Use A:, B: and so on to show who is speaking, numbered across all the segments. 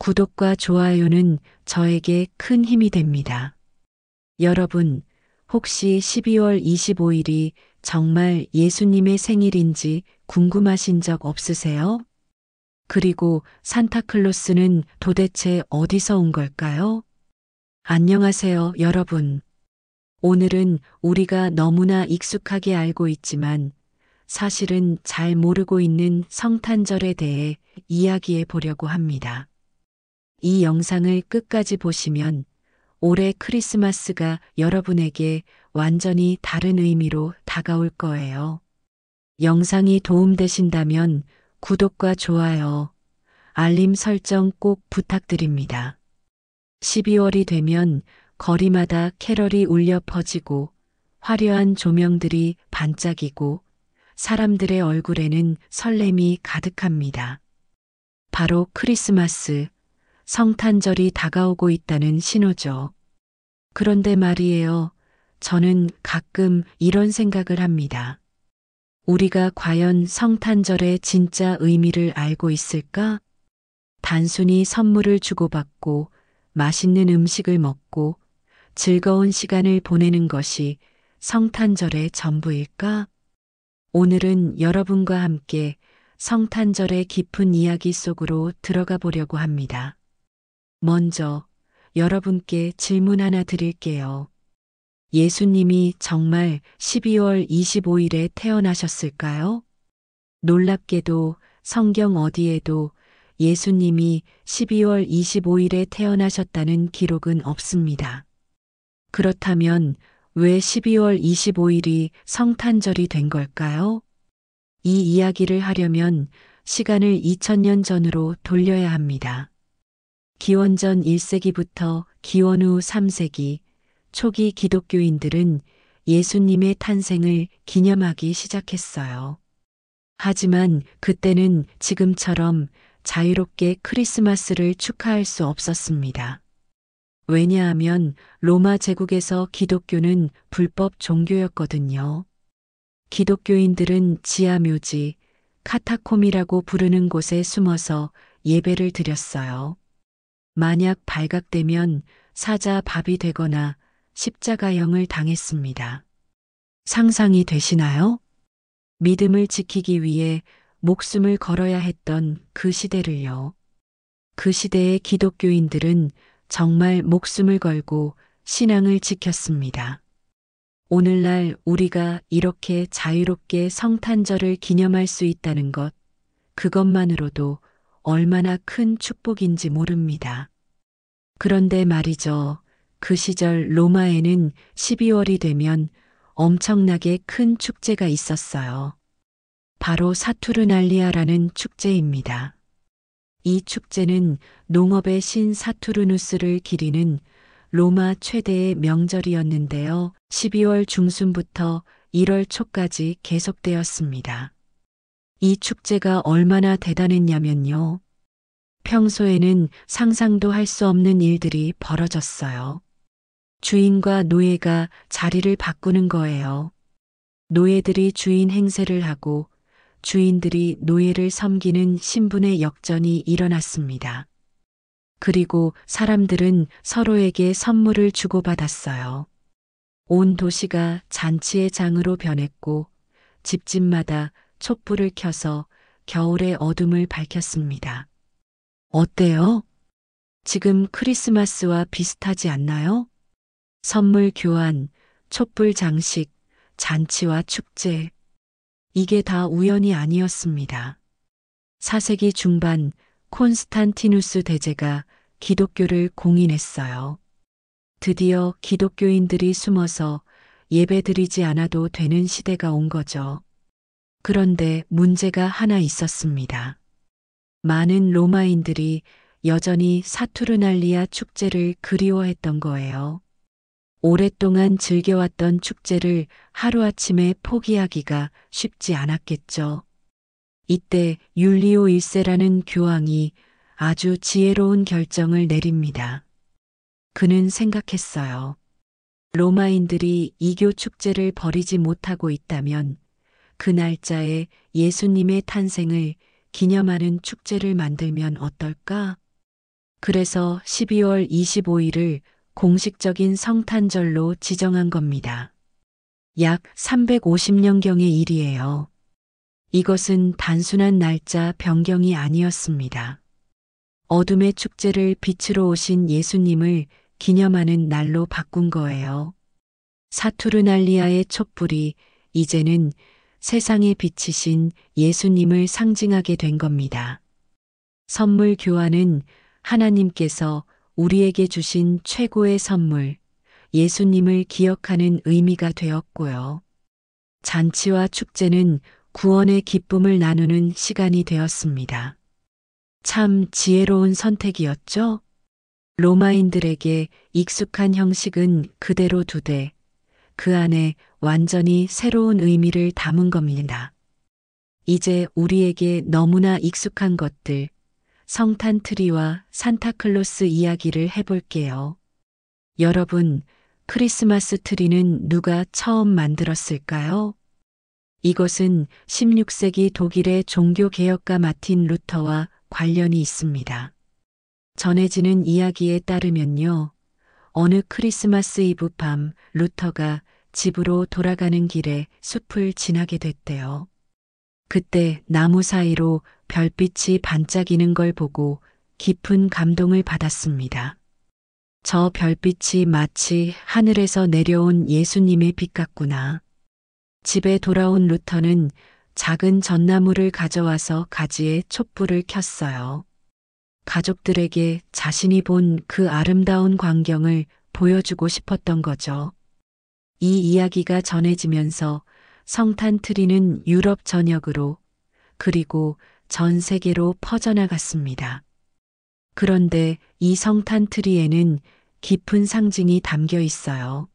A: 구독과 좋아요는 저에게 큰 힘이 됩니다. 여러분, 혹시 12월 25일이 정말 예수님의 생일인지 궁금하신 적 없으세요? 그리고 산타클로스는 도대체 어디서 온 걸까요? 안녕하세요, 여러분. 오늘은 우리가 너무나 익숙하게 알고 있지만 사실은 잘 모르고 있는 성탄절에 대해 이야기해 보려고 합니다. 이 영상을 끝까지 보시면 올해 크리스마스가 여러분에게 완전히 다른 의미로 다가올 거예요. 영상이 도움되신다면 구독과 좋아요, 알림 설정 꼭 부탁드립니다. 12월이 되면 거리마다 캐럴이 울려 퍼지고 화려한 조명들이 반짝이고 사람들의 얼굴에는 설렘이 가득합니다. 바로 크리스마스, 성탄절이 다가오고 있다는 신호죠. 그런데 말이에요. 저는 가끔 이런 생각을 합니다. 우리가 과연 성탄절의 진짜 의미를 알고 있을까? 단순히 선물을 주고받고 맛있는 음식을 먹고 즐거운 시간을 보내는 것이 성탄절의 전부일까? 오늘은 여러분과 함께 성탄절의 깊은 이야기 속으로 들어가 보려고 합니다. 먼저 여러분께 질문 하나 드릴게요. 예수님이 정말 12월 25일에 태어나셨을까요? 놀랍게도 성경 어디에도 예수님이 12월 25일에 태어나셨다는 기록은 없습니다. 그렇다면 왜 12월 25일이 성탄절이 된 걸까요? 이 이야기를 하려면 시간을 2000년 전으로 돌려야 합니다. 기원전 1세기부터 기원 후 3세기 초기 기독교인들은 예수님의 탄생을 기념하기 시작했어요. 하지만 그때는 지금처럼 자유롭게 크리스마스를 축하할 수 없었습니다. 왜냐하면 로마 제국에서 기독교는 불법 종교였거든요. 기독교인들은 지하묘지, 카타콤이라고 부르는 곳에 숨어서 예배를 드렸어요. 만약 발각되면 사자밥이 되거나 십자가형을 당했습니다. 상상이 되시나요? 믿음을 지키기 위해 목숨을 걸어야 했던 그 시대를요. 그 시대의 기독교인들은 정말 목숨을 걸고 신앙을 지켰습니다. 오늘날 우리가 이렇게 자유롭게 성탄절을 기념할 수 있다는 것, 그것만으로도 얼마나 큰 축복인지 모릅니다. 그런데 말이죠. 그 시절 로마에는 12월이 되면 엄청나게 큰 축제가 있었어요. 바로 사투르날리아라는 축제입니다. 이 축제는 농업의 신 사투르누스를 기리는 로마 최대의 명절이었는데요. 12월 중순부터 1월 초까지 계속되었습니다. 이 축제가 얼마나 대단했냐면요. 평소에는 상상도 할 수 없는 일들이 벌어졌어요. 주인과 노예가 자리를 바꾸는 거예요. 노예들이 주인 행세를 하고 주인들이 노예를 섬기는 신분의 역전이 일어났습니다. 그리고 사람들은 서로에게 선물을 주고받았어요. 온 도시가 잔치의 장으로 변했고 집집마다 촛불을 켜서 겨울의 어둠을 밝혔습니다. 어때요? 지금 크리스마스와 비슷하지 않나요? 선물 교환, 촛불 장식, 잔치와 축제. 이게 다 우연이 아니었습니다. 4세기 중반 콘스탄티누스 대제가 기독교를 공인했어요. 드디어 기독교인들이 숨어서 예배드리지 않아도 되는 시대가 온 거죠. 그런데 문제가 하나 있었습니다. 많은 로마인들이 여전히 사투르날리아 축제를 그리워했던 거예요. 오랫동안 즐겨왔던 축제를 하루아침에 포기하기가 쉽지 않았겠죠. 이때 율리오 1세라는 교황이 아주 지혜로운 결정을 내립니다. 그는 생각했어요. 로마인들이 이교 축제를 버리지 못하고 있다면 그 날짜에 예수님의 탄생을 기념하는 축제를 만들면 어떨까? 그래서 12월 25일을 공식적인 성탄절로 지정한 겁니다. 약 350년경의 일이에요. 이것은 단순한 날짜 변경이 아니었습니다. 어둠의 축제를 빛으로 오신 예수님을 기념하는 날로 바꾼 거예요. 사투르날리아의 촛불이 이제는 세상에 비치신 예수님을 상징하게 된 겁니다. 선물 교환은 하나님께서 우리에게 주신 최고의 선물, 예수님을 기억하는 의미가 되었고요. 잔치와 축제는 구원의 기쁨을 나누는 시간이 되었습니다. 참 지혜로운 선택이었죠? 로마인들에게 익숙한 형식은 그대로 두되 그 안에 완전히 새로운 의미를 담은 겁니다. 이제 우리에게 너무나 익숙한 것들, 성탄 트리와 산타클로스 이야기를 해볼게요. 여러분, 크리스마스 트리는 누가 처음 만들었을까요? 이것은 16세기 독일의 종교개혁가 마틴 루터와 관련이 있습니다. 전해지는 이야기에 따르면요. 어느 크리스마스 이브 밤 루터가 집으로 돌아가는 길에 숲을 지나게 됐대요. 그때 나무 사이로 별빛이 반짝이는 걸 보고 깊은 감동을 받았습니다. 저 별빛이 마치 하늘에서 내려온 예수님의 빛 같구나. 집에 돌아온 루터는 작은 전나무를 가져와서 가지에 촛불을 켰어요. 가족들에게 자신이 본 그 아름다운 광경을 보여주고 싶었던 거죠. 이 이야기가 전해지면서 성탄 트리는 유럽 전역으로 그리고 전 세계로 퍼져나갔습니다. 그런데 이 성탄 트리에는 깊은 상징이 담겨 있어요.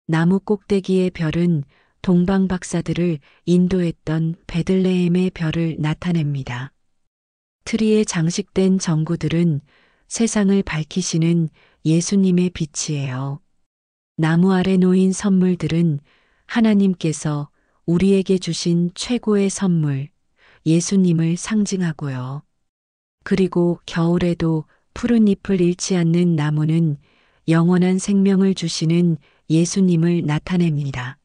A: 나무 꼭대기의 별은 동방 박사들을 인도했던 베들레헴의 별을 나타냅니다. 트리에 장식된 전구들은 세상을 밝히시는 예수님의 빛이에요. 나무 아래 놓인 선물들은 하나님께서 우리에게 주신 최고의 선물, 예수님을 상징하고요. 그리고 겨울에도 푸른 잎을 잃지 않는 나무는 영원한 생명을 주시는 예수님을 나타냅니다.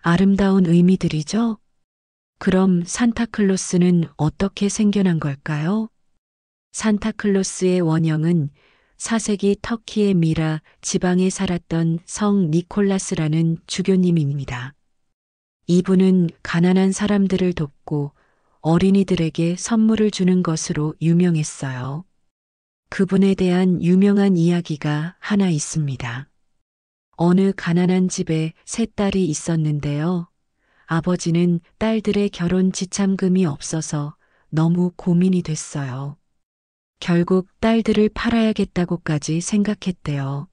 A: 아름다운 의미들이죠? 그럼 산타클로스는 어떻게 생겨난 걸까요? 산타클로스의 원형은 4세기 터키의 미라 지방에 살았던 성 니콜라스라는 주교님입니다. 이분은 가난한 사람들을 돕고 어린이들에게 선물을 주는 것으로 유명했어요. 그분에 대한 유명한 이야기가 하나 있습니다. 어느 가난한 집에 세 딸이 있었는데요. 아버지는 딸들의 결혼 지참금이 없어서 너무 고민이 됐어요. 결국 딸들을 팔아야겠다고까지 생각했대요.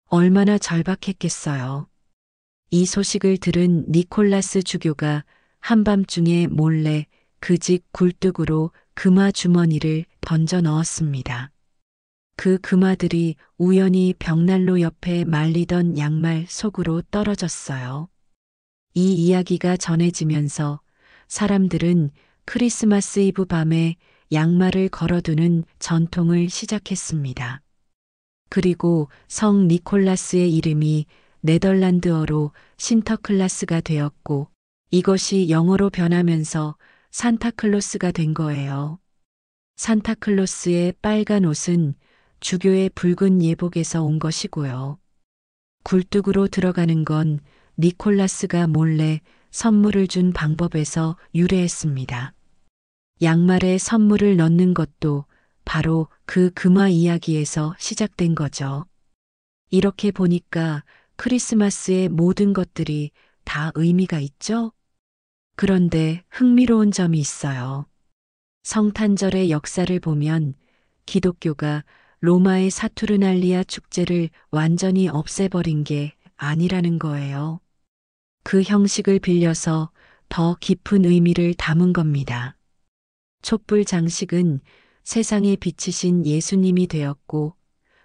A: 얼마나 절박했겠어요. 이 소식을 들은 니콜라스 주교가 한밤중에 몰래 그 집 굴뚝으로 금화 주머니를 던져 넣었습니다. 그 금화들이 우연히 벽난로 옆에 말리던 양말 속으로 떨어졌어요. 이 이야기가 전해지면서 사람들은 크리스마스 이브 밤에 양말을 걸어두는 전통을 시작했습니다. 그리고 성 니콜라스의 이름이 네덜란드어로 신터클라스가 되었고 이것이 영어로 변하면서 산타클로스가 된 거예요. 산타클로스의 빨간 옷은 주교의 붉은 예복에서 온 것이고요. 굴뚝으로 들어가는 건 니콜라스가 몰래 선물을 준 방법에서 유래했습니다. 양말에 선물을 넣는 것도 바로 그 금화 이야기에서 시작된 거죠. 이렇게 보니까 크리스마스의 모든 것들이 다 의미가 있죠? 그런데 흥미로운 점이 있어요. 성탄절의 역사를 보면 기독교가 로마의 사투르날리아 축제를 완전히 없애버린 게 아니라는 거예요. 그 형식을 빌려서 더 깊은 의미를 담은 겁니다. 촛불 장식은 세상에 비치신 예수님이 되었고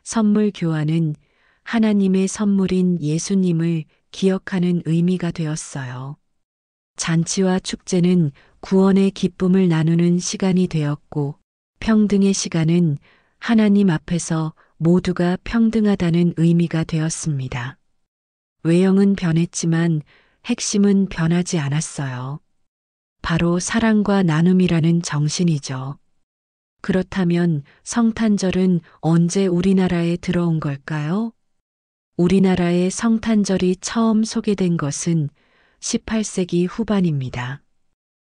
A: 선물 교환은 하나님의 선물인 예수님을 기억하는 의미가 되었어요. 잔치와 축제는 구원의 기쁨을 나누는 시간이 되었고 평등의 시간은 하나님 앞에서 모두가 평등하다는 의미가 되었습니다. 외형은 변했지만 핵심은 변하지 않았어요. 바로 사랑과 나눔이라는 정신이죠. 그렇다면 성탄절은 언제 우리나라에 들어온 걸까요? 우리나라에 성탄절이 처음 소개된 것은 18세기 후반입니다.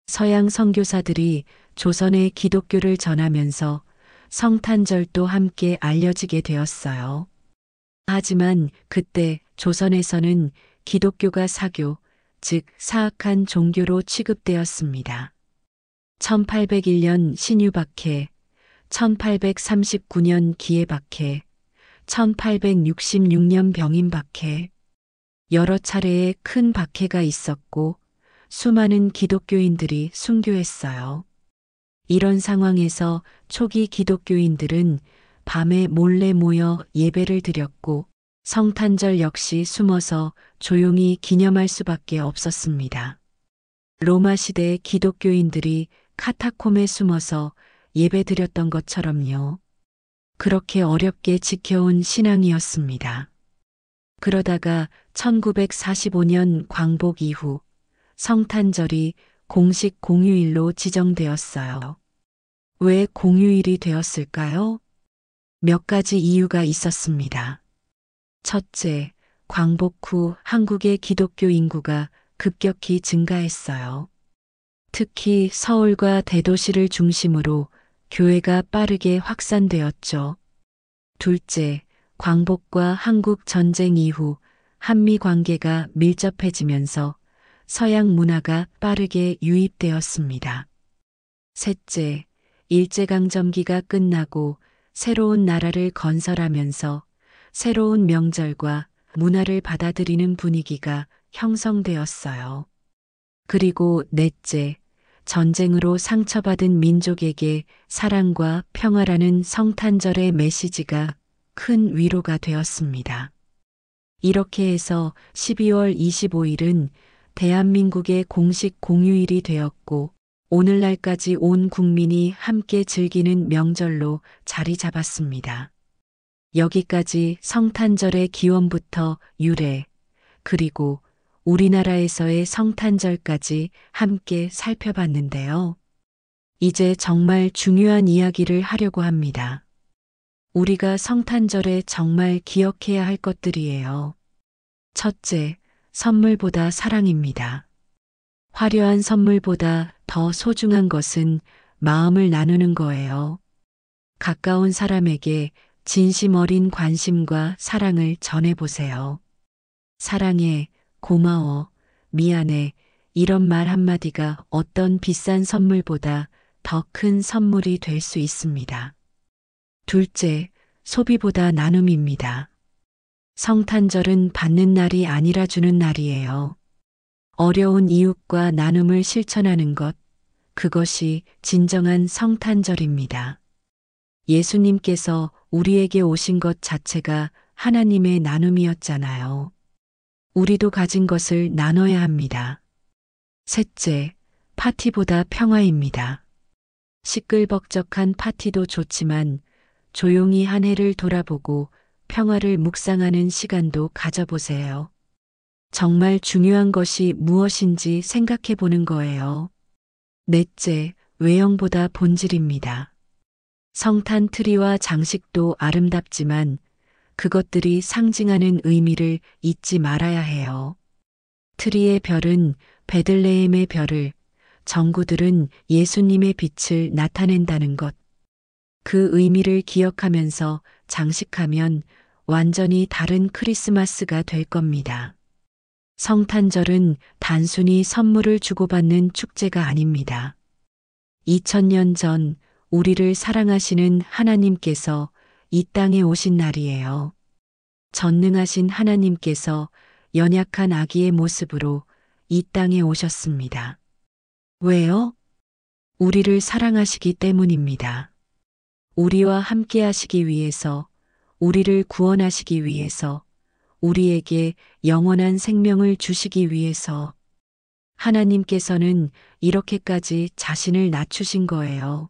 A: 서양 선교사들이 조선에 기독교를 전하면서 성탄절도 함께 알려지게 되었어요. 하지만 그때 조선에서는 기독교가 사교, 즉 사악한 종교로 취급되었습니다. 1801년 신유박해, 1839년 기해박해, 1866년 병인박해, 여러 차례의 큰 박해가 있었고 수많은 기독교인들이 순교했어요. 이런 상황에서 초기 기독교인들은 밤에 몰래 모여 예배를 드렸고 성탄절 역시 숨어서 조용히 기념할 수밖에 없었습니다. 로마 시대의 기독교인들이 카타콤에 숨어서 예배 드렸던 것처럼요. 그렇게 어렵게 지켜온 신앙이었습니다. 그러다가 1945년 광복 이후 성탄절이 공식 공휴일로 지정되었어요. 왜 공휴일이 되었을까요? 몇 가지 이유가 있었습니다. 첫째, 광복 후 한국의 기독교 인구가 급격히 증가했어요. 특히 서울과 대도시를 중심으로 교회가 빠르게 확산되었죠. 둘째, 광복과 한국 전쟁 이후 한미 관계가 밀접해지면서 서양 문화가 빠르게 유입되었습니다. 셋째, 일제강점기가 끝나고 새로운 나라를 건설하면서 새로운 명절과 문화를 받아들이는 분위기가 형성되었어요. 그리고 넷째, 전쟁으로 상처받은 민족에게 사랑과 평화라는 성탄절의 메시지가 큰 위로가 되었습니다. 이렇게 해서 12월 25일은 대한민국의 공식 공휴일이 되었고 오늘날까지 온 국민이 함께 즐기는 명절로 자리 잡았습니다. 여기까지 성탄절의 기원부터 유래, 그리고 우리나라에서의 성탄절까지 함께 살펴봤는데요. 이제 정말 중요한 이야기를 하려고 합니다. 우리가 성탄절에 정말 기억해야 할 것들이에요. 첫째, 선물보다 사랑입니다. 화려한 선물보다 더 소중한 것은 마음을 나누는 거예요. 가까운 사람에게 진심 어린 관심과 사랑을 전해보세요. 사랑해, 고마워, 미안해, 이런 말 한마디가 어떤 비싼 선물보다 더 큰 선물이 될 수 있습니다. 둘째, 소비보다 나눔입니다. 성탄절은 받는 날이 아니라 주는 날이에요. 어려운 이웃과 나눔을 실천하는 것, 그것이 진정한 성탄절입니다. 예수님께서 우리에게 오신 것 자체가 하나님의 나눔이었잖아요. 우리도 가진 것을 나눠야 합니다. 셋째, 파티보다 평화입니다. 시끌벅적한 파티도 좋지만 조용히 한 해를 돌아보고 평화를 묵상하는 시간도 가져보세요. 정말 중요한 것이 무엇인지 생각해 보는 거예요. 넷째, 외형보다 본질입니다. 성탄 트리와 장식도 아름답지만 그것들이 상징하는 의미를 잊지 말아야 해요. 트리의 별은 베들레헴의 별을, 전구들은 예수님의 빛을 나타낸다는 것. 그 의미를 기억하면서 장식하면 완전히 다른 크리스마스가 될 겁니다. 성탄절은 단순히 선물을 주고받는 축제가 아닙니다. 2000년 전 우리를 사랑하시는 하나님께서 이 땅에 오신 날이에요. 전능하신 하나님께서 연약한 아기의 모습으로 이 땅에 오셨습니다. 왜요? 우리를 사랑하시기 때문입니다. 우리와 함께 하시기 위해서, 우리를 구원하시기 위해서, 우리에게 영원한 생명을 주시기 위해서 하나님께서는 이렇게까지 자신을 낮추신 거예요.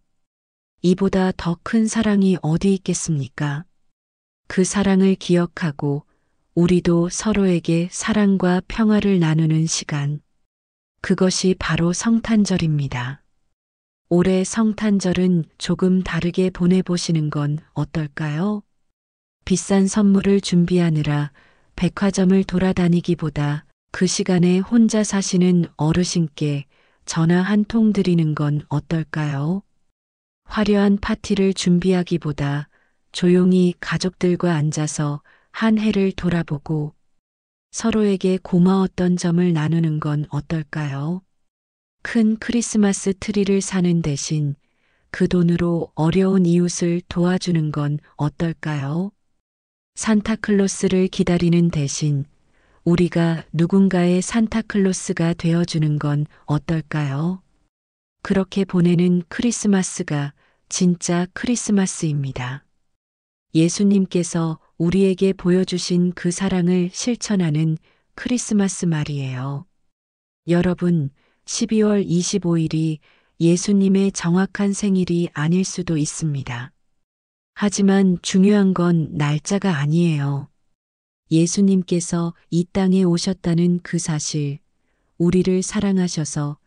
A: 이보다 더 큰 사랑이 어디 있겠습니까? 그 사랑을 기억하고 우리도 서로에게 사랑과 평화를 나누는 시간. 그것이 바로 성탄절입니다. 올해 성탄절은 조금 다르게 보내보시는 건 어떨까요? 비싼 선물을 준비하느라 백화점을 돌아다니기보다 그 시간에 혼자 사시는 어르신께 전화 한 통 드리는 건 어떨까요? 화려한 파티를 준비하기보다 조용히 가족들과 앉아서 한 해를 돌아보고 서로에게 고마웠던 점을 나누는 건 어떨까요? 큰 크리스마스 트리를 사는 대신 그 돈으로 어려운 이웃을 도와주는 건 어떨까요? 산타클로스를 기다리는 대신 우리가 누군가의 산타클로스가 되어주는 건 어떨까요? 그렇게 보내는 크리스마스가 진짜 크리스마스입니다. 예수님께서 우리에게 보여주신 그 사랑을 실천하는 크리스마스 말이에요. 여러분, 12월 25일이 예수님의 정확한 생일이 아닐 수도 있습니다. 하지만 중요한 건 날짜가 아니에요. 예수님께서 이 땅에 오셨다는 그 사실, 우리를 사랑하셔서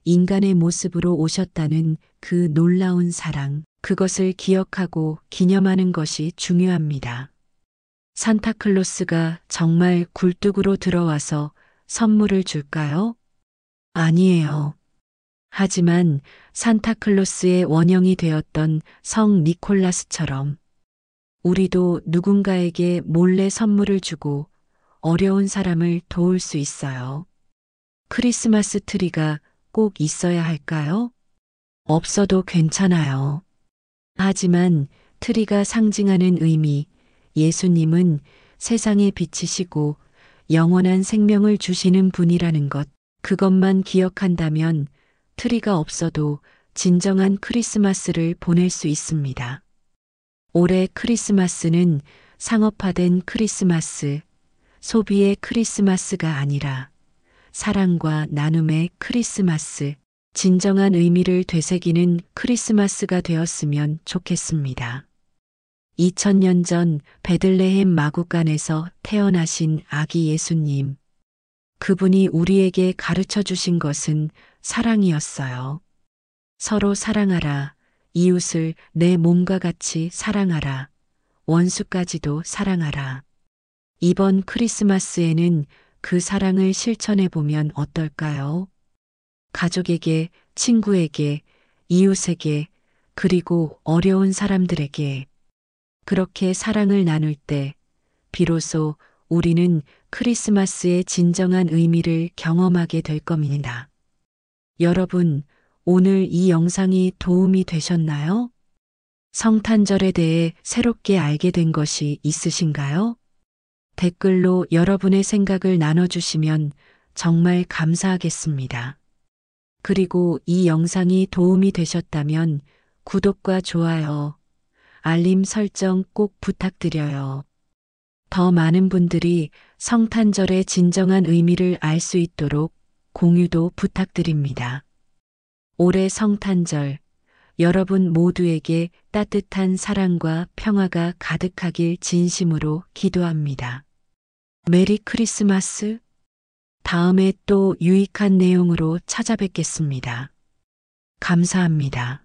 A: 인간의 모습으로 오셨다는 그 놀라운 사랑, 그것을 기억하고 기념하는 것이 중요합니다. 산타클로스가 정말 굴뚝으로 들어와서 선물을 줄까요? 아니에요. 하지만 산타클로스의 원형이 되었던 성 니콜라스처럼 우리도 누군가에게 몰래 선물을 주고 어려운 사람을 도울 수 있어요. 크리스마스 트리가 꼭 있어야 할까요? 없어도 괜찮아요. 하지만 트리가 상징하는 의미, 예수님은 세상에 비치시고 영원한 생명을 주시는 분이라는 것, 그것만 기억한다면 트리가 없어도 진정한 크리스마스를 보낼 수 있습니다. 올해 크리스마스는 상업화된 크리스마스, 소비의 크리스마스가 아니라 사랑과 나눔의 크리스마스, 진정한 의미를 되새기는 크리스마스가 되었으면 좋겠습니다. 2000년 전 베들레헴 마구간에서 태어나신 아기 예수님. 그분이 우리에게 가르쳐 주신 것은 사랑이었어요. 서로 사랑하라. 이웃을 내 몸과 같이 사랑하라. 원수까지도 사랑하라. 이번 크리스마스에는 그 사랑을 실천해 보면 어떨까요? 가족에게, 친구에게, 이웃에게, 그리고 어려운 사람들에게 그렇게 사랑을 나눌 때 비로소 우리는 크리스마스의 진정한 의미를 경험하게 될 겁니다. 여러분, 오늘 이 영상이 도움이 되셨나요? 성탄절에 대해 새롭게 알게 된 것이 있으신가요? 댓글로 여러분의 생각을 나눠주시면 정말 감사하겠습니다. 그리고 이 영상이 도움이 되셨다면 구독과 좋아요, 알림 설정 꼭 부탁드려요. 더 많은 분들이 성탄절의 진정한 의미를 알 수 있도록 공유도 부탁드립니다. 올해 성탄절, 여러분 모두에게 따뜻한 사랑과 평화가 가득하길 진심으로 기도합니다. 메리 크리스마스! 다음에 또 유익한 내용으로 찾아뵙겠습니다. 감사합니다.